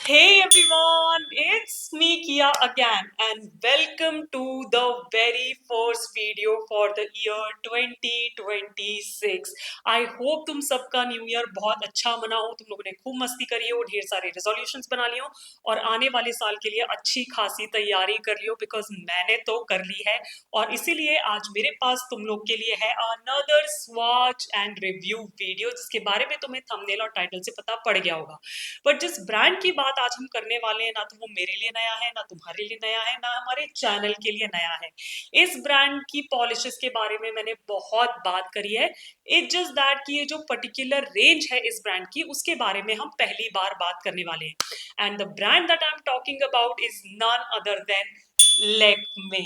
Hey everyone, it's me Kia again and welcome to the very first video for the year 2026. I hope तुम सबका new year बहुत अच्छा मना हो, तुम लोगों ने खूब मस्ती करी हो, ढेर सारे रेजोल्यूशंस बना लिए हो और आने वाले साल के लिए अच्छी खासी तैयारी कर लियो बिकॉज मैंने तो कर ली है। और इसीलिए आज मेरे पास तुम लोग के लिए है another swatch and review video जिसके बारे में तुम्हें थंबनेल और टाइटल से पता पड़ गया होगा। बट जिस ब्रांड की बात आज हम करने वाले हैं ना तो वो मेरे लिए नया है, ना तुम्हारे लिए नया है, ना हमारे चैनल के लिए नया है। इस ब्रांड की पॉलिशेस के बारे में मैंने बहुत बात करी है। इट जस्ट दैट कि ये जो पर्टिकुलर रेंज है इस ब्रांड की उसके बारे में हम पहली बार बात करने वाले हैं। And the brand that I am talking about is none other than Lakme.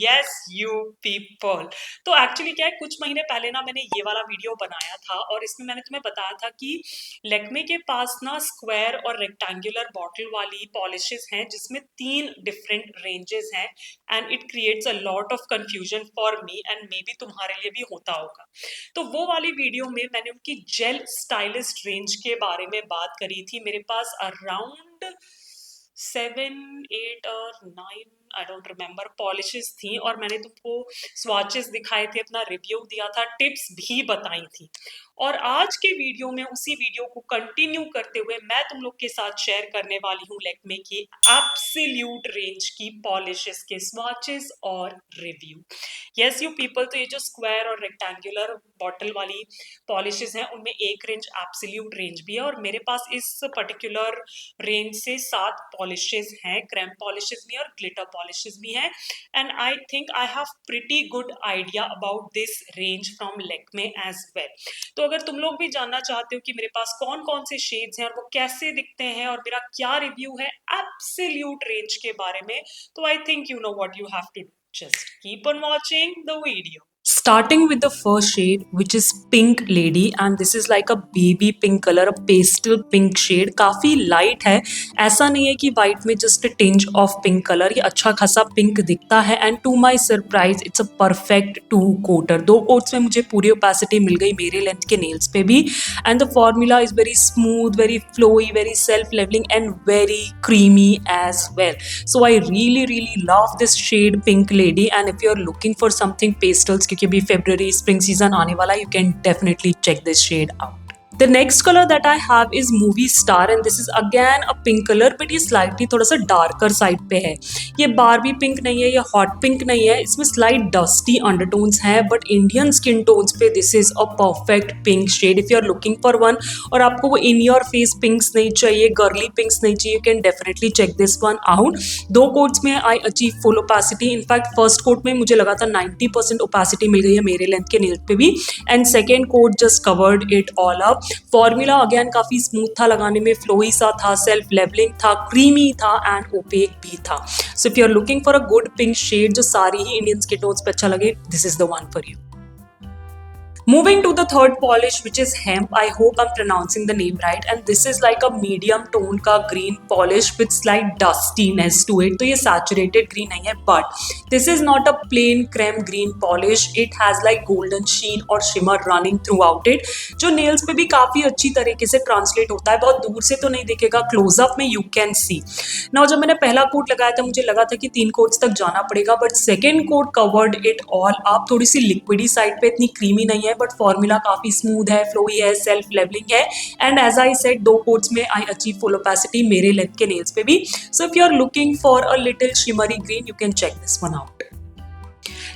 Yes you people. तो एक्चुअली क्या है, कुछ महीने पहले ना मैंने ये वाला वीडियो बनाया था और इसमें मैंने तुम्हें बताया था कि लेक्मे के पास ना स्क्वायर और रेक्टेंगुलर बॉटल वाली पॉलिशेस हैं जिसमें 3 डिफरेंट रेंजेस हैं and it creates a lot of confusion for me and may be तुम्हारे लिए भी होता होगा। तो वो वाली वीडियो में मैंने उनकी जेल स्टाइलिस्ट रेंज के बारे में बात करी थी। मेरे पास अराउंड 7 8 और 9 आई डोंट रिमेम्बर पॉलिशेस थी और मैंने तुमको स्वाचेस दिखाए थे, अपना रिव्यू दिया था, टिप्स भी बताई थी। और आज के वीडियो में उसी वीडियो को कंटिन्यू करते हुए मैं तुम लोग के साथ शेयर करने वाली हूँ लेक्मे की एब्सोल्यूट रेंज की पॉलिशेस के स्वाचेस और रिव्यू। यस यू पीपल, तो ये जो स्क्वायर और रेक्टेंगुलर बॉटल वाली पॉलिशेस हैं उनमें एक रेंज एब्सोल्यूट रेंज भी है और मेरे पास इस पर्टिकुलर रेंज से 7 पॉलिशेस हैं, क्रैम पॉलिशेस भी और ग्लिटर पॉलिशेस भी हैं। And I think I have pretty good idea about this range from Lakme as well. तो अगर तुम लोग भी जानना चाहते हो कि मेरे पास कौन कौन से शेड्स हैं और वो कैसे दिखते हैं और मेरा क्या रिव्यू है एब्सोल्यूट रेंज के बारे में, तो I think you know what you have to do. Just keep on watching the video. Starting with the first shade, which is Pink Lady, and this is like a baby pink color, a pastel pink shade. काफी light है, ऐसा नहीं है कि white में just a tinge of pink color, ये अच्छा खासा pink दिखता है and to my surprise it's a perfect 2-coater। 2 coats में मुझे पूरी opacity मिल गई मेरे लेंथ के nails पे भी and the formula is very smooth, very flowy, very self-leveling and very creamy as well। So I really love this shade Pink Lady and if you're looking for something pastels क्योंकि अभी February spring season आने वाला, you can definitely check this shade out। The next color that I have is Movie Star and this is again a pink color but ये slightly थोड़ा सा darker side पे है। ये बारबी पिंक नहीं है, ये हॉट पिंक नहीं है, इसमें slight dusty undertones हैं but Indian skin tones पे this is a perfect pink shade if you are looking for one। और आपको वो in your face pinks नहीं चाहिए, girly pinks नहीं चाहिए, you can definitely check this one out। 2 coats में I achieve full opacity। in fact first coat में मुझे लगा था 90% opacity मिल गई है मेरे लेंथ के nails पे भी and second coat just covered it all up। Formula again काफी स्मूथ था, लगाने में फ्लोई सा था, सेल्फ लेवलिंग था, क्रीमी था एंड ओपेक भी था। So if you are looking for a good pink shade जो सारी ही इंडियन स्किन टोन्स पे अच्छा लगे, this is the one for you. Moving to the third polish, which is Hemp. I hope I'm pronouncing the name right. And this is like a medium tone का green polish with slight dustiness to it. तो ये saturated green नहीं है, but this is not a plain creme green polish. It has like golden sheen और shimmer running throughout it, जो nails पे भी काफी अच्छी तरीके से translate होता है। बहुत दूर से तो नहीं दिखेगा, close up में you can see। Now जब मैंने पहला कोट लगाया था मुझे लगा था कि 3 कोट्स तक जाना पड़ेगा, but second coat covered it all up। थोड़ी सी लिक्विडी साइड पे, इतनी क्रीमी नहीं है बट फॉर्मूला काफी स्मूथ है, फ्लोई है, सेल्फ लेवलिंग है and as I said 2 coats में आई अचीव फुल ओपेसिटी मेरे लेंथ के नेल्स पे भी। So if you are looking for a little shimmery green you can check this one out.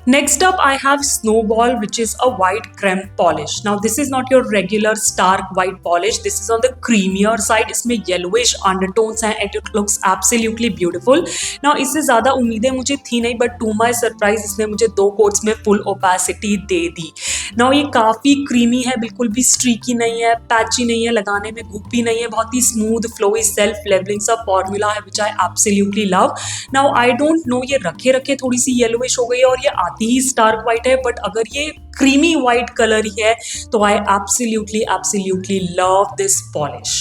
Next up I have Snowball, which is a white creme polish. Now this is not your regular stark white polish, this is on the creamier side। इसमें yellowish undertones हैं and it looks absolutely beautiful। Now इससे ज़्यादा उम्मीदें मुझे थी नहीं but to my surprise इसने मुझे 2 कोट्स में full opacity दे दी। Now ये काफ़ी creamy है, बिल्कुल भी streaky नहीं है, patchy नहीं है, लगाने में गुप्पी नहीं है, बहुत ही smooth flowy self leveling सा formula है which I absolutely love। Now I don't know ये रखे रखे थोड़ी सी yellowish हो गई है और ये आती ही स्टार्क वाइट है बट अगर ये क्रीमी वाइट कलर ही है तो I absolutely love this polish.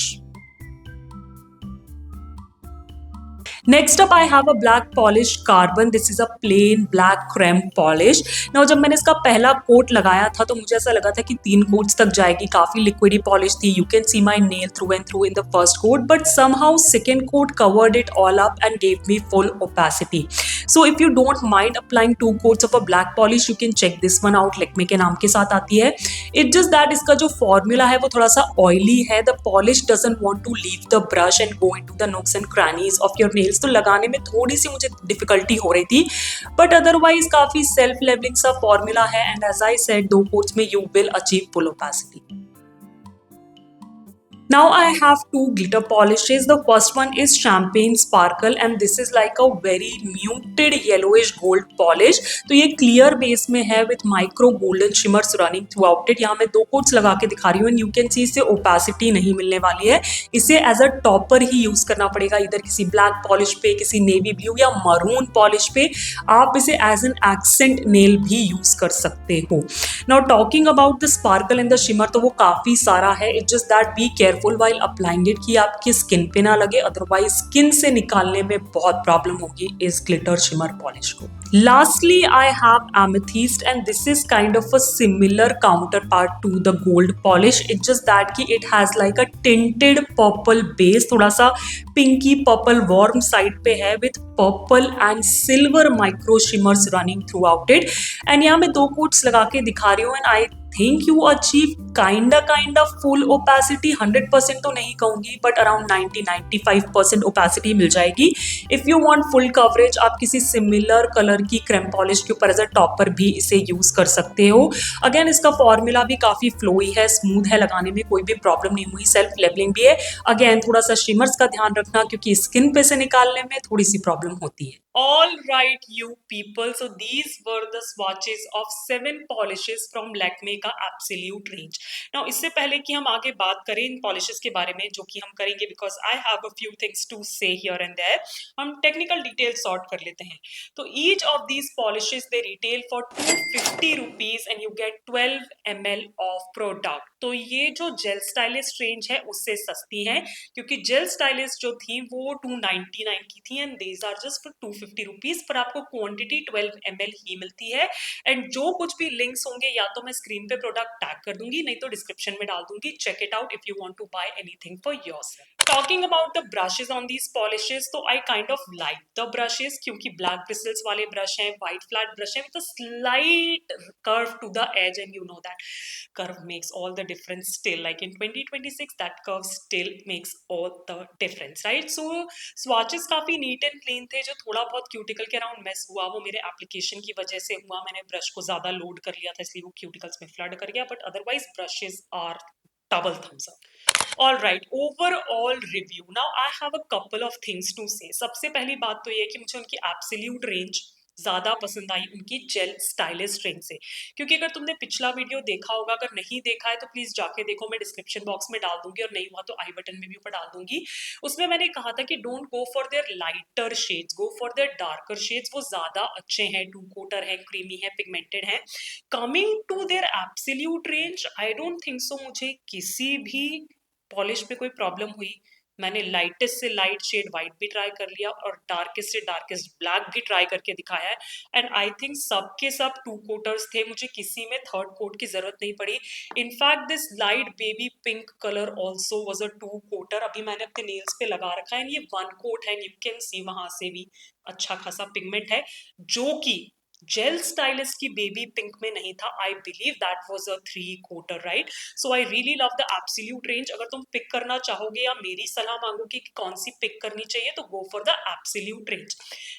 Next up I have a black polish carbon. This is a plain black creme polish. Now जब मैंने इसका पहला कोट लगाया था तो मुझे ऐसा लगा था कि 3 कोट्स तक जाएगी, काफी लिक्विडी पॉलिश थी. You can see my nail through and through in the first coat, but somehow second coat covered it all up and gave me full opacity. So if you don't mind applying 2 coats of a black polish, you can check this one out. Lakme के नाम के साथ आती है. It just that इसका जो formula है वो थोड़ा सा ऑयली है. The polish doesn't want to leave the brush and go into the nooks and crannies of your nails. तो लगाने में थोड़ी सी मुझे डिफिकल्टी हो रही थी, बट अदरवाइज काफी सेल्फ लेवलिंग सा फॉर्मूला है. And as I said, 2 coats में you will achieve full opacity. Now I have 2 glitter polishes. The first one is Champagne Sparkle and this is like a very muted yellowish gold polish. तो ये clear base में है with micro golden shimmers running throughout it. यहाँ मैं 2 quotes लगा के दिखा रही हूँ and you can see इससे opacity नहीं मिलने वाली है. इसे as a topper he use करना पड़ेगा, इधर किसी black polish पे, किसी navy blue या maroon polish पे. आप इसे as an accent nail भी यूज कर सकते हो. Now talking about the sparkle and the shimmer, तो वो काफी सारा है. It's just that be careful while applying it कि आपकी स्किन पे ना लगे, अदरवाइज स्किन से निकालने में बहुत प्रॉब्लम होगी इस ग्लिटर शिमर पॉलिश को. Lastly, I have amethyst and this is kind of a similar counterpart to the gold polish. It's just that कि it has like a tinted purple base, थोड़ा सा pinky purple warm side पे है with purple and silver micro shimmers running throughout it. And यहाँ मैं 2 quotes लगा के दिखा रही हूँ and I think you achieve kind of full opacity. 100% तो नहीं कहूंगी, but around 90-95% opacity मिल जाएगी. If you want full coverage, आप किसी similar color की creme polish के ऊपर as a topper भी इसे use कर सकते हो. Again इसका formula भी काफी flowy है, smooth है, लगाने में कोई भी problem नहीं हुई, self leveling भी है. Again थोड़ा सा shimmers का ध्यान रखना क्योंकि skin पे से निकालने में थोड़ी सी problem होती है. All right, you people. So these were the swatches of 7 polishes from Lakme का Absolute range. Now इससे पहले कि हम आगे बात करें इन polishes के बारे में, जो कि हम करेंगे because I have a few things to say here and there, हम technical details sort कर लेते हैं. तो each of these polishes they retail for 250 rupees and you get 12 ml of product. तो ये जो जेल स्टाइलिस्ट रेंज है उससे सस्ती है, क्योंकि जेल स्टाइलिस्ट जो थी वो 299 की थी and these are just for 250 rupees, पर आपको क्वांटिटी 12 ml ही मिलती है. एंड जो कुछ भी लिंक्स होंगे या तो मैं स्क्रीन पे प्रोडक्ट टैग कर दूंगी, नहीं तो डिस्क्रिप्शन में डाल दूंगी. Check it out if you want to buy anything for yourself. Talking about the brushes on these polishes, तो I kind of like the brushes क्योंकि black bristles वाले brush हैं, white flat brush हैं with a slight curve to the edge, and you know that curve makes all the difference still. Like in 2026, that curve still makes all the difference, right? So swatches काफी neat and clean थे. जो थोड़ा बहुत cuticle के around mess हुआ वो मेरे application की वजह से हुआ. मैंने brush को ज्यादा load कर लिया था इसलिए वो cuticles में flood कर गया. But otherwise brushes are double thumbs up. All right, overall review. Now I have a couple of things to say. सबसे पहली बात तो ये है कि मुझे उनकी absolute range ज्यादा पसंद आई उनकी जेल स्टाइलिस्ट रेंज से, क्योंकि अगर तुमने पिछला वीडियो देखा होगा, अगर नहीं देखा है तो प्लीज जाके देखो, मैं डिस्क्रिप्शन बॉक्स में डाल दूंगी और नहीं हुआ तो आई बटन में भी ऊपर डाल दूंगी. उसमें मैंने कहा था कि don't go for their lighter shades, go for their darker shades. वो ज्यादा अच्छे हैं, 2 कोटर है, क्रीमी है, पिगमेंटेड है. Coming to their absolute range, I don't think so मुझे किसी भी पॉलिश पे कोई प्रॉब्लम हुई. मैंने लाइटेस्ट से लाइट शेड वाइट भी ट्राई कर लिया और डार्केस्ट से डार्केस्ट ब्लैक भी ट्राई करके दिखाया है. एंड आई थिंक सब के सब 2 कोटर्स थे, मुझे किसी में 3rd कोट की जरूरत नहीं पड़ी. In fact this light baby pink colour also was a 2 कोटर. अभी मैंने अपने नेल्स पे लगा रखा है, ये 1 कोट है. यू कैन सी वहां से भी अच्छा खासा पिगमेंट है, जो कि जेल स्टाइलिस्ट की बेबी पिंक में नहीं था. I believe that was a 3 coater, right? So I really love the absolute range. अगर तुम पिक करना चाहोगे या मेरी सलाह मांगोगे कि कौन सी पिक करनी चाहिए, तो go for the absolute range.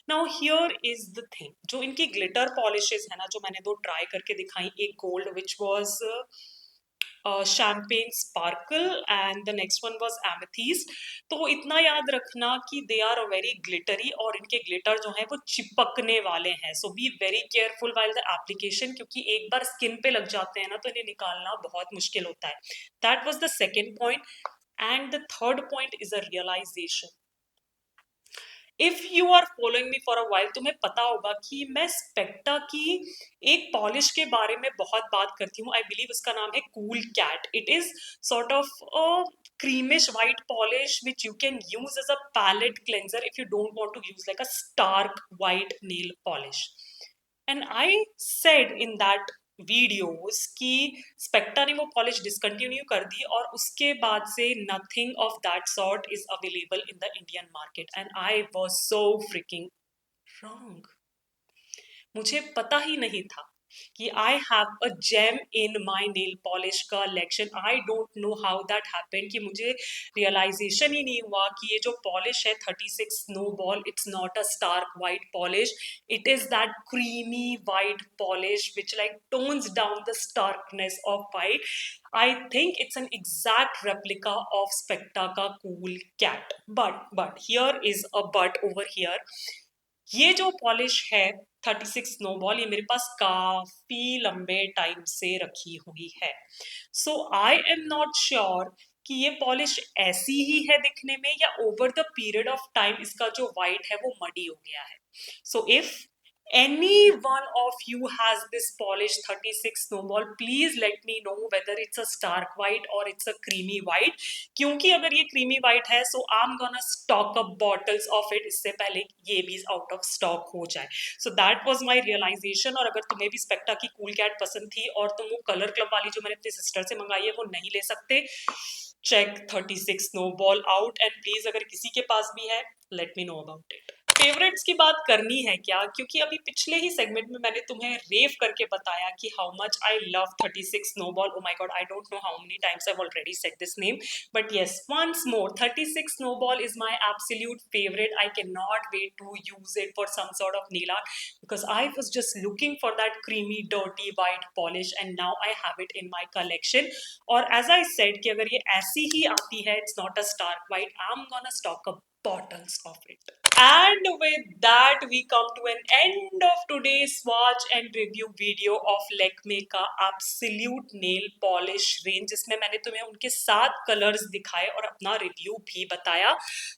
Now here is the thing, जो इनकी ग्लिटर पॉलिशेस है ना, जो मैंने 2 ट्राई करके दिखाई, एक gold which was champagne sparkle and the next one was amethyst. तो इतना याद रखना कि they are very glittery और इनके ग्लिटर जो है वो चिपकने वाले हैं. So be very careful while the application, क्योंकि एक बार स्किन पे लग जाते हैं ना तो इन्हें निकालना बहुत मुश्किल होता है. That was the second point. And the third point is a realization. If you are following me for a while, तुम्हें पता होगा कि मैं स्पेक्टा की एक पॉलिश के बारे में बहुत बात करती हूँ। आई बिलीव उसका नाम है cool cat. It is sort of a creamish white polish which you can use as a palette cleanser if you don't want to use like a stark white nail polish. And I said in that videos कि स्पेक्टा ने वो polish discontinue कर दी और उसके बाद से nothing of that sort is available in the Indian market, and I was so freaking wrong. मुझे पता ही नहीं था कि I have a gem in my nail polish collection. I don't know how that happened कि मुझे realisation ही नहीं हुआ कि ये जो पॉलिश है 36 snowball, it's not a stark white polish, it is that creamy white polish which like tones down the starkness of white. I think it's an exact replica of स्पेक्टा का cool cat, but here is a but over here. ये जो polish है 36 snowball, ये मेरे पास काफी लंबे time से रखी हुई है। सो आई एम नॉट श्योर कि ये पॉलिश ऐसी ही है दिखने में या over the period of time इसका जो वाइट है वो मडी हो गया है। So if any one of you has this polished 36 snowball, please let me know whether it's a stark white or it's a creamy white, क्योंकि अगर ये creamy white है so I'm gonna stock up bottles of it इससे पहले ये भी out of stock हो जाए। So that was my realization। और अगर तुम्हें भी स्पेक्टा की कूल कैट पसंद थी और तुम वो कलर क्लब वाली जो मैंने अपनी सिस्टर से मंगाई है वो नहीं ले सकते, check 36 snowball out and please अगर किसी के पास भी है let me know about it। Favourites की बात करनी है क्या, क्योंकि अभी पिछले ही सेगमेंट में मैंने तुम्हें रेव करके बताया कि how much I love 36 snowball. Oh my God, I don't know how many times I have already said this name, but yes, once more 36 snowball is my absolute favourite. I can not wait to use it for some sort of nail art because I was just looking for that creamy dirty white polish and now I have it in my collection. और as I said कि अगर ये ऐसी ही आती है, it's not a stark white, I am gonna stock up bottles of it। And with that we come to an end of today's swatch and review video of Lakme का absolute nail polish range, जिसमें मैंने तुम्हें उनके 7 colours दिखाए और अपना review भी बताया।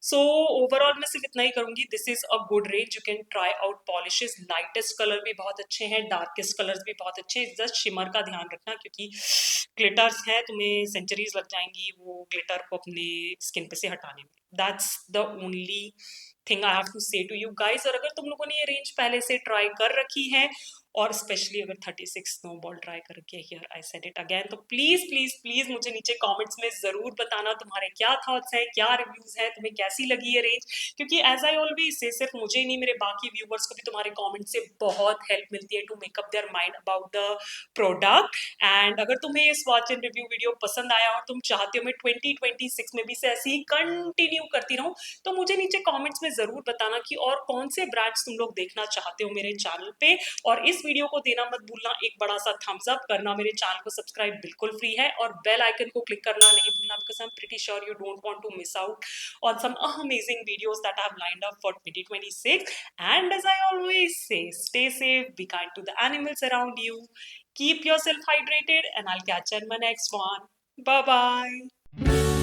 So overall मैं सिर्फ इतना ही करूंगी, this is a good range, you can try out polishes। lightest colour भी बहुत अच्छे हैं, darkest कलर्स भी बहुत अच्छे हैं, जस्ट शिमर का ध्यान रखना क्योंकि ग्लिटर्स हैं, तुम्हें सेंचुरीज लग जाएंगी वो ग्लिटर को अपने स्किन पे से हटाने में। That's the only thing I have to say to you guys। और अगर तुम लोगों ने ये रेंज पहले से ट्राई कर रखी है और स्पेशली अगर 36 स्नोबॉल ट्राई करके, here I said it again, तो प्लीज प्लीज प्लीज मुझे नीचे कमेंट्स में जरूर बताना तुम्हारे क्या थॉट्स हैं, क्या रिव्यूज हैं, तुम्हें कैसी लगी ये रेंज। क्योंकि एज आई ऑलवेज से सिर्फ मुझे ही नहीं, मेरे बाकी व्यूवर्स को भी तुम्हारे कमेंट से बहुत हेल्प मिलती है to make up their mind about the product. And अगर तुम्हें ये स्वॉच एंड रिव्यू वीडियो पसंद आया और तुम चाहते हो मैं 2026 में भी से ऐसे ही कंटिन्यू करती रहूं, तो मुझे नीचे कमेंट्स में जरूर बताना कि और कौन से ब्रांड्स तुम लोग देखना चाहते हो मेरे चैनल पे। और इस वीडियो को देना मत भूलना एक बड़ा सा थम्स अप, करना मेरे चैनल को सब्सक्राइब बिल्कुल फ्री है, और बेल आइकन को क्लिक करना नहीं भूलना because I am pretty sure you don't want to miss out on some amazing videos that I have lined up for 2026। And as I always say, stay safe, be kind to the animals around you, keep yourself hydrated, and I'll catch you in my next one। Bye bye।